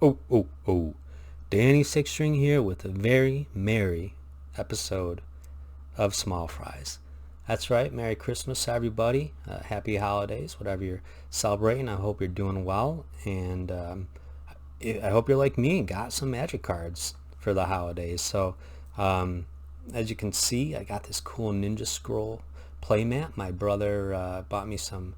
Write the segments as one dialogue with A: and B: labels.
A: Oh. Danny Six String here with a very merry episode of Small Fries. That's right, Merry Christmas everybody, Happy Holidays, whatever you're celebrating. I hope you're doing well, and I hope you're like me and got some magic cards for the holidays. So as you can see, I got this cool Ninja Scroll playmat. My brother bought me some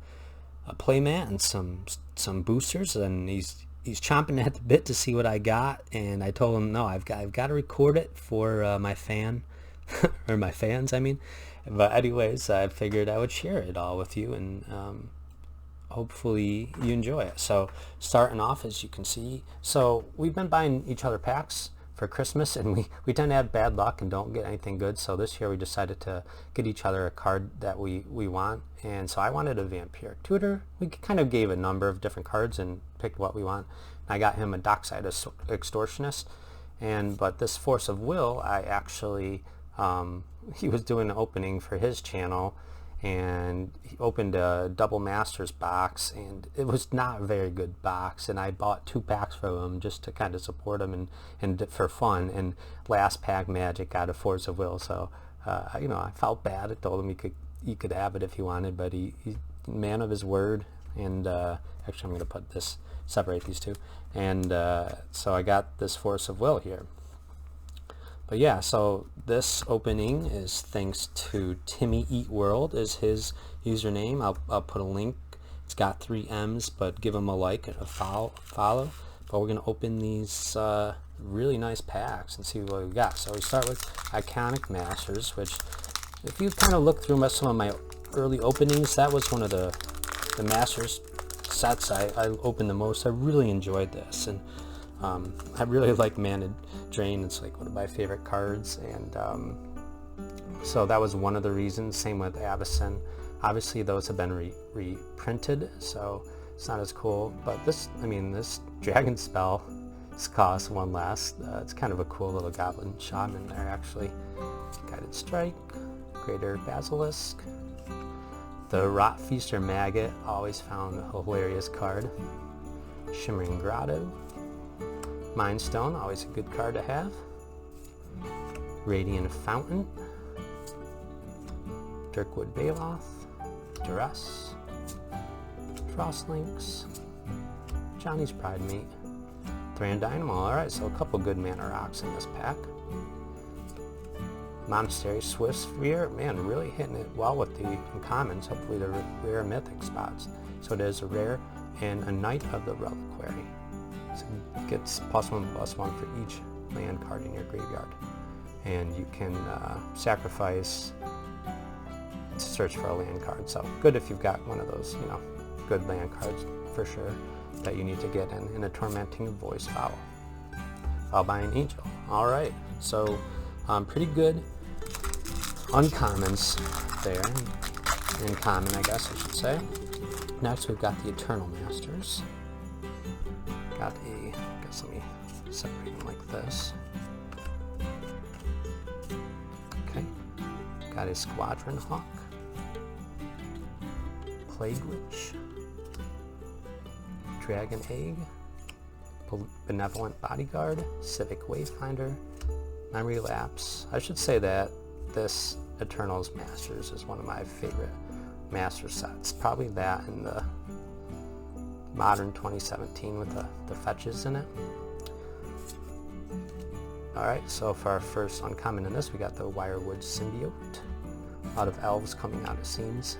A: playmat and some boosters, and he's chomping at the bit to see what I got. And I told him, no, I've got to record it for my fan or my fans, I mean. But anyways, I figured I would share it all with you, and hopefully you enjoy it. So starting off, as you can see, so we've been buying each other packs for Christmas, and we tend to have bad luck and don't get anything good. So this year we decided to get each other a card that we want. And so I wanted a Vampire Tutor. We kind of gave a number of different cards and picked what we want. I got him a Dockside Extortionist, but this Force of Will, I actually he was doing an opening for his channel, and he opened a Double Masters box, and it was not a very good box, and I bought 2 packs from him just to kind of support him and for fun. And last pack Magic got a Force of Will, so I felt bad. I told him he could have it if he wanted, but he's man of his word. And actually I'm going to separate these two, and so I got this Force of Will here. But yeah, so this opening is thanks to TimmmyEatWorld is his username. I'll put a link. It's got 3 M's, but give him a like and a follow. But we're going to open these really nice packs and see what we got. So we start with Iconic Masters, which if you kind of look through some of my early openings, that was one of the Masters sets I opened the most. I really enjoyed this, and I really like Mana Drain. It's like one of my favorite cards, and so that was one of the reasons. Same with Avacyn. Obviously those have been reprinted, so it's not as cool, but this Dragon Spell costs 1 less. It's kind of a cool little Goblin Shaman there, actually. Guided Strike, Greater Basilisk. The Rot Feaster Maggot, always found a hilarious card. Shimmering Grotto. Mind Stone, always a good card to have. Radiant Fountain. Dirkwood Baloth. Duress. Frostlinks. Johnny's Pride Meat. Thran Dynamo. Alright, so a couple good mana rocks in this pack. Monastery Swift Sphere, man, really hitting it well with the uncommons, hopefully the rare mythic spots. So it is a rare and a Knight of the Reliquary. So it gets +1/+1 for each land card in your graveyard. And you can sacrifice to search for a land card. So good if you've got one of those, good land cards for sure that you need to get in a Tormenting Voice Foul. Followed by an Angel. Alright, so pretty good uncommons there. Uncommon, I guess I should say. Next we've got the Eternal Masters. I guess let me separate them like this. Okay. Got a Squadron Hawk. Plague Witch. Dragon Egg. Benevolent Bodyguard. Civic Wayfinder. Memory Lapse. I should say that this Eternals Masters is one of my favorite Master sets. Probably that and the Modern 2017 with the fetches in it. Alright, so for our first uncommon in this, we got the Wirewood Symbiote. A lot of elves coming out of scenes.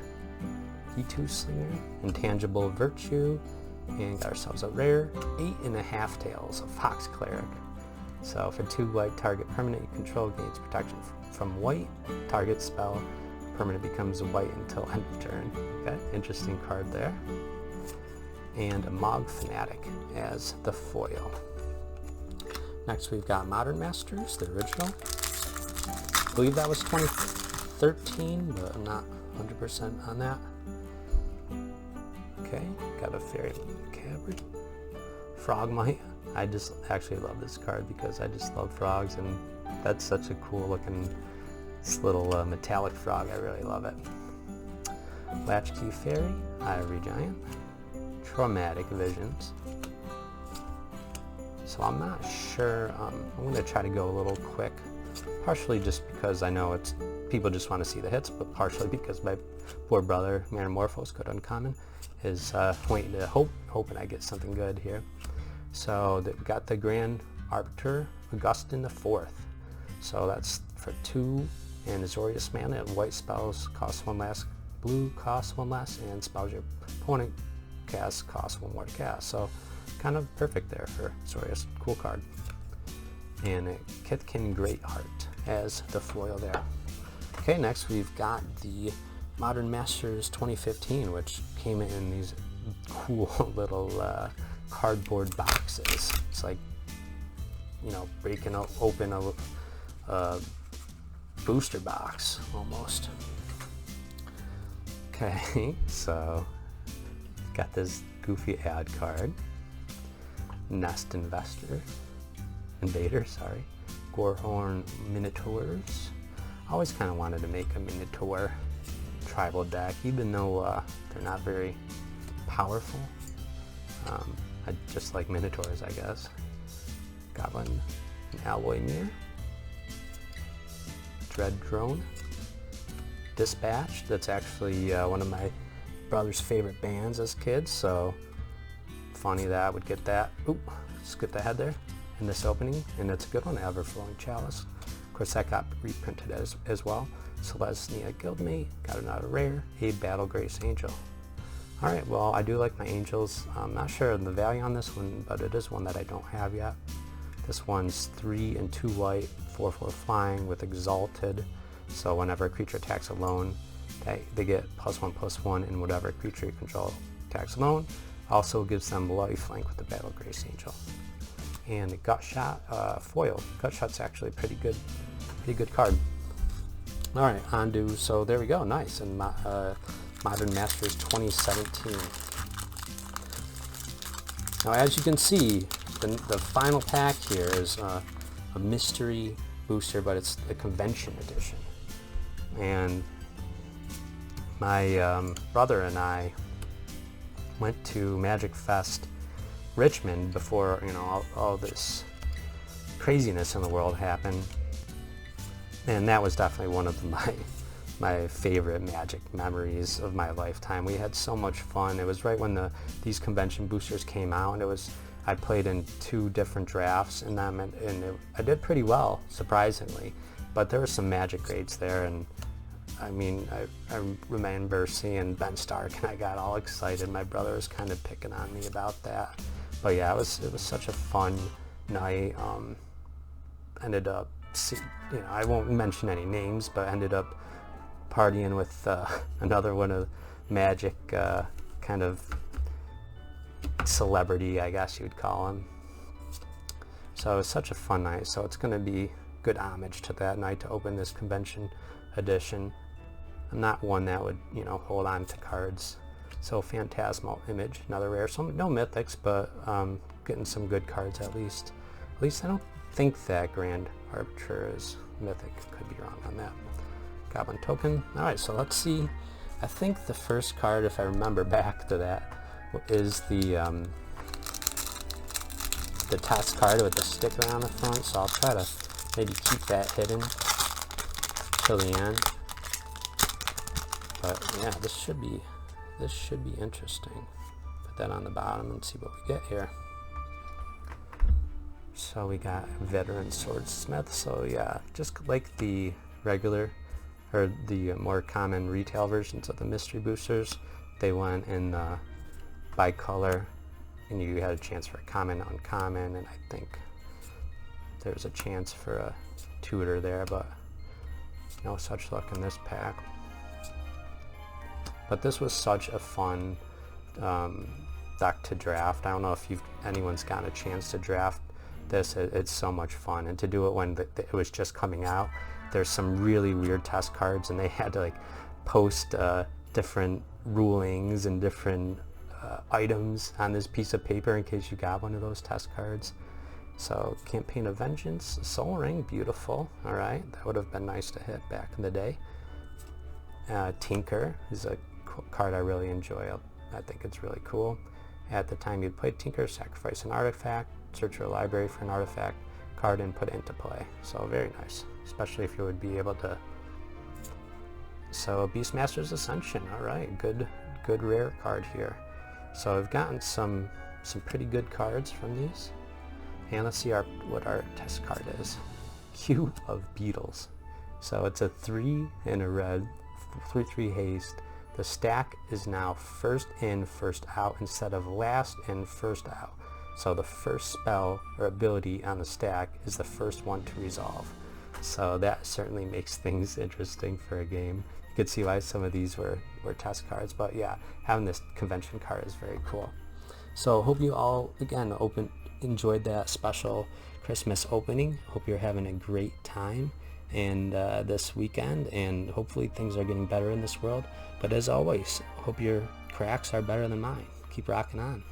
A: E2 Slinger, Intangible Virtue, and got ourselves a rare 8.5 Tails of Fox Cleric. So for 2 white, target permanent you control gains protection from white. Target spell permanent becomes white until end of turn. Okay, interesting card there. And a Mog Fanatic as the foil. Next we've got Modern Masters, the original. I believe that was 2013, but I'm not 100% on that. Okay, got a Fairy Cavalry. Frogmite. I just actually love this card because I just love frogs, and that's such a cool looking little metallic frog. I really love it. Latchkey Fairy, Ivory Giant, Traumatic Visions, So I'm not sure. I'm going to try to go a little quick, partially just because I know it's people just want to see the hits, but partially because my poor brother, Metamorphose, good uncommon, is waiting to hoping I get something good here. So we've got the Grand Arbiter, Augustine the Fourth. So that's for 2 and Azorius mana. White spells cost 1 less, blue costs 1 less, and spells your opponent cast cost 1 more to cast. So kind of perfect there for Azorius. Cool card. And a Kithkin Greatheart as the foil there. Okay, next we've got the Modern Masters 2015, which came in these cool little cardboard boxes. It's like, you know, breaking open a booster box almost. Okay, so got this goofy ad card. Nest Invader, sorry. Gorehorn Minotaurs. I always kind of wanted to make a Minotaur tribal deck, even though they're not very powerful. I just like Minotaurs, I guess. Goblin and Alloy Mirror. Dread Drone. Dispatch, that's actually one of my brother's favorite bands as kids, so funny that I would get that. Oop, skip the head there in this opening, and it's a good one. Everflowing Chalice. Of course, that got reprinted as well. Selesnya Guildmate, got another rare, a Battle Grace Angel. Alright, well, I do like my Angels. I'm not sure of the value on this one, but it is one that I don't have yet. This one's 3 and 2 white, 4/4 flying with Exalted. So whenever a creature attacks alone, they get +1/+1, and whatever creature you control attacks alone. Also gives them lifelink with the Battle Grace Angel. And the Gutshot foil. Gutshot's actually a pretty good card. All right, on to, so there we go, nice. And Modern Masters 2017. Now, as you can see, the final pack here is a mystery booster, but it's the convention edition. And my brother and I went to Magic Fest Richmond before, you know, all this craziness in the world happened, and that was definitely one of my favorite Magic memories of my lifetime. We had so much fun. It was right when these convention boosters came out, and I played in 2 different drafts in them, and I did pretty well, surprisingly. But there were some Magic grades there, and I mean, I remember seeing Ben Stark, and I got all excited. My brother was kind of picking on me about that. But yeah, it was such a fun night. Ended up, you know, I won't mention any names, but ended up partying with another one of Magic kind of celebrity, I guess you would call him. So it was such a fun night. So it's going to be good homage to that night to open this convention edition. I'm not one that would, you know, hold on to cards. So Phantasmal Image, another rare. So no mythics, but getting some good cards at least. At least I don't think that Grand Arbiter is mythic. Could be wrong on that. Goblin Token. Alright, so let's see. I think the first card, if I remember back to that, is the test card with the sticker on the front. So I'll try to maybe keep that hidden till the end. But yeah, this should be interesting. Put that on the bottom and see what we get here. So we got Veteran Swordsmith. So yeah, just like the regular or the more common retail versions of the mystery boosters, they went in bi-color, and you had a chance for a common, uncommon, and I think there's a chance for a tutor there, but no such luck in this pack. But this was such a fun deck to draft. I don't know if anyone's gotten a chance to draft this. It's so much fun, and to do it when it was just coming out. There's some really weird test cards, and they had to like post different rulings and different items on this piece of paper in case you got one of those test cards. So Campaign of Vengeance, Soul Ring, beautiful. All right, that would have been nice to hit back in the day. Tinker is a card I really enjoy. I think it's really cool. At the time you'd play Tinker, sacrifice an artifact search your library for an artifact card and put it into play. So very nice, especially if you would be able to. So Beastmaster's Ascension, all right, good rare card here. So I've gotten some pretty good cards from these. And let's see what our test card is. Cube of Beetles. So it's a 3 and a red, 3/3 haste. The stack is now first in, first out instead of last in, first out. So the first spell or ability on the stack is the first one to resolve. So that certainly makes things interesting for a game. You could see why some of these were test cards, but yeah, having this convention card is very cool. So hope you all, again, enjoyed that special Christmas opening. Hope you're having a great time and this weekend, and hopefully things are getting better in this world. But as always, hope your cracks are better than mine. Keep rocking on.